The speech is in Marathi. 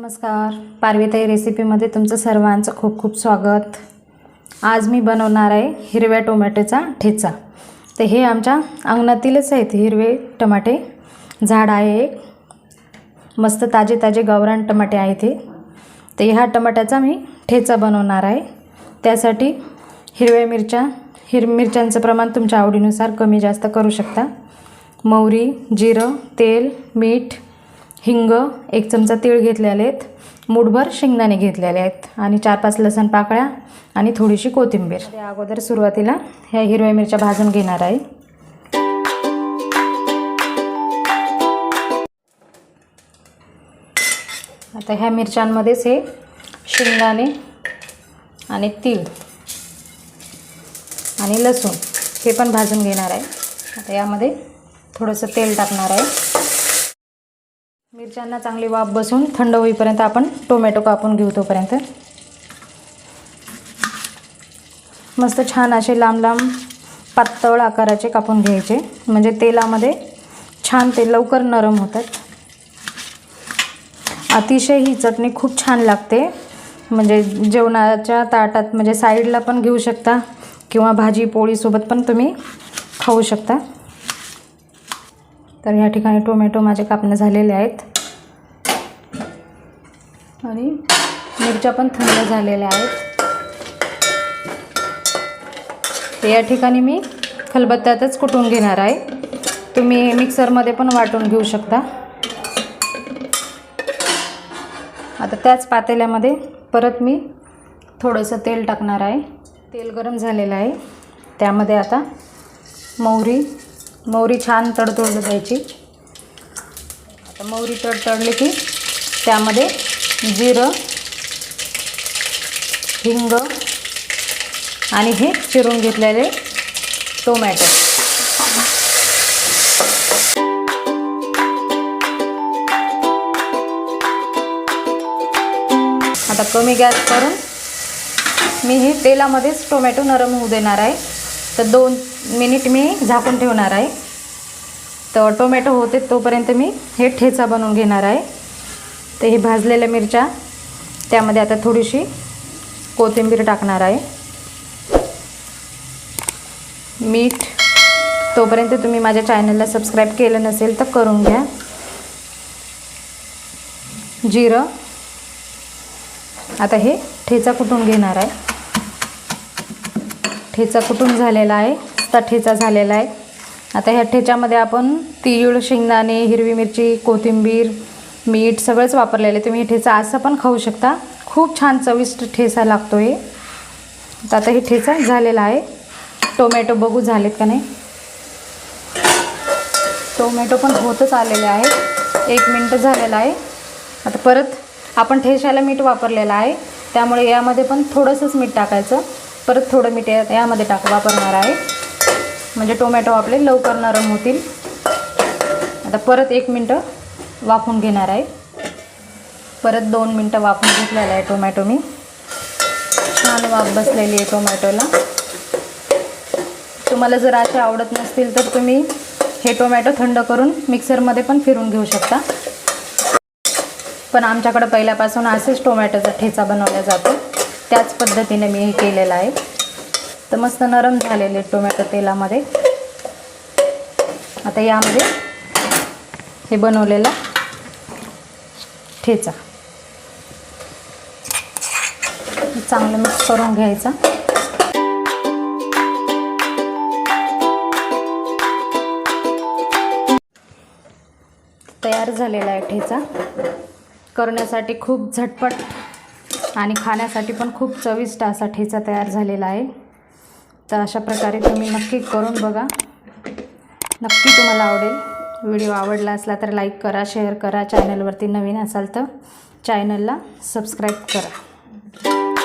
नमस्कार, पार्वे रेसिपीमध्ये तुमचं सर्वांचं खूप खूप स्वागत। आज मी बनवणार आहे हिरव्या टोमॅटोचा ठेचा। तर हे आमच्या अंगणातीलच आहेत हिरवे टमाटे, झाड आहे एक, मस्त ताजे ताजे गावरान टमाटे आहेत हे। तर ह्या टमाट्याचा मी ठेचा बनवणार आहे। त्यासाठी हिरव्या मिरच्यांचं प्रमाण तुमच्या आवडीनुसार कमी जास्त करू शकता। मोहरी, जिरं, तेल, मीठ, हिंग, एक चमचा तीळ घेतलेले आहेत, मूठभर शेंगदाणे घेतलेले आहेत आणि 4-5 लसण पाकळ्या आणि थोडीशी कोथिंबीर। त्या अगोदर सुरुवातीला ह्या हिरव्या मिरच्या भाजून घेणार आहे। आता ह्या मिरच्यांमध्येच हे शेंगदाणे आणि तीळ आणि लसूण हे पण भाजून घेणार आहे। आता यामध्ये थोडंसं तेल टाकणार आहे। मिरच्यांना चांगली वाफ बसून थंड होईपर्यंत आपण टोमॅटो कापून घेऊ। तोपर्यंत मस्त छान असे लांब लांब पातळ आकाराचे कापून घ्यायचे, म्हणजे तेलामध्ये छान ते लवकर नरम होतात। अतिशय ही चटणी खूप छान लागते, म्हणजे जेवणाच्या ताटात म्हणजे साईडला पण घेऊ शकता किंवा भाजी पोळी सोबत पण तुम्ही खाऊ शकता। तर या ठिकाणी टोमॅटो माझे कापणे झालेले आहेत आणि मिरच्या पण थंड झालेल्या आहेत। तर या ठिकाणी मी खलबत्त्यातच कुटून घेणार आहे, तुम्ही मिक्सरमध्ये पण वाटून घेऊ शकता। आता त्याच पातेल्यामध्ये परत मी थोडंसं तेल टाकणार आहे। तेल गरम झालेलं आहे, त्यामध्ये आता मोहरी छान तडतडू द्यायची। आता मोहरी तडतडली की त्यामध्ये जिरं, हिंग आणि हे चिरून घेतलेले टोमॅटो। आता कमी गॅस करून मी हे तेलामध्येच टोमॅटो नरम होऊ देणार आहे। तर 2 मिनिट मी झाकून ठेवणार आहे। तर टोमॅटो होते तोपर्यंत मी हे ठेचा बनवून घेणार आहे। तर हे भाजलेल्या मिरच्या, त्यामध्ये आता थोडीशी कोथिंबीर टाकणार आहे, मीठ। तोपर्यंत तुम्ही माझ्या चॅनलला सबस्क्राईब केलं नसेल तर करून घ्या। जिरं। आता हे ठेचा कुटून घेणार आहे। ठेचा कुटून झालेला आहे, आता ठेचा झालेला आहे। आता ह्या ठेच्यामध्ये आपण तीळ, शेंगदाणे, हिरवी मिरची, कोथिंबीर, मीठ सगळंच वापरलेलं आहे। तुम्ही हे ठेचा असं पण खाऊ शकता, खूप छान चविष्ट ठेचा लागतो हे। तर आता हे ठेचा झालेला आहे। टोमॅटो बघू झालेत का नाही। टोमॅटो पण होतच आलेले आहेत, 1 मिनिट झालेला आहे। आता परत आपण ठेच्याला मीठ वापरलेलं आहे, त्यामुळे यामध्ये पण थोडंसंच मीठ टाकायचं। परत थोडं मीठ यामध्ये वापरणार आहे, म्हणजे टोमॅटो आपले लवकर नरम होतील। आता परत 1 मिनिट वाफवून घेणार आहे। परत 2 मिनिटं वाफवून घेतलेला आहे टोमॅटो मी। छान वाफ बसलेली आहे टोमॅटोला। तुम्हाला जर असे आवडत नसतील तर तुम्ही हे टोमॅटो थंड करून मिक्सरमध्ये पण फिरून घेऊ शकता, पण आमच्याकडे पहिल्यापासून असेच टोमॅटोचा ठेचा बनवला जातो, त्याच पद्धतीने मी हे केलेलं आहे। तर मस्त नरम झालेले टोमॅटो तेलामध्ये। आता यामध्ये हे बनवलेला ठेचा चांगलं मिक्स करून घ्यायचा। तयार झालेला आहे ठेचा। करण्यासाठी खूप झटपट आणि खाण्यासाठी पण खूप चविष्ट असा ठेचा तयार झालेला आहे। तर अशा प्रकारे तुम्ही नक्की करून बघा, नक्की तुम्हाला आवडेल। व्हिडिओ आवडला असला तर लाईक करा, शेअर करा, चॅनलवरती नवीन असाल तर चॅनलला सबस्क्राईब करा।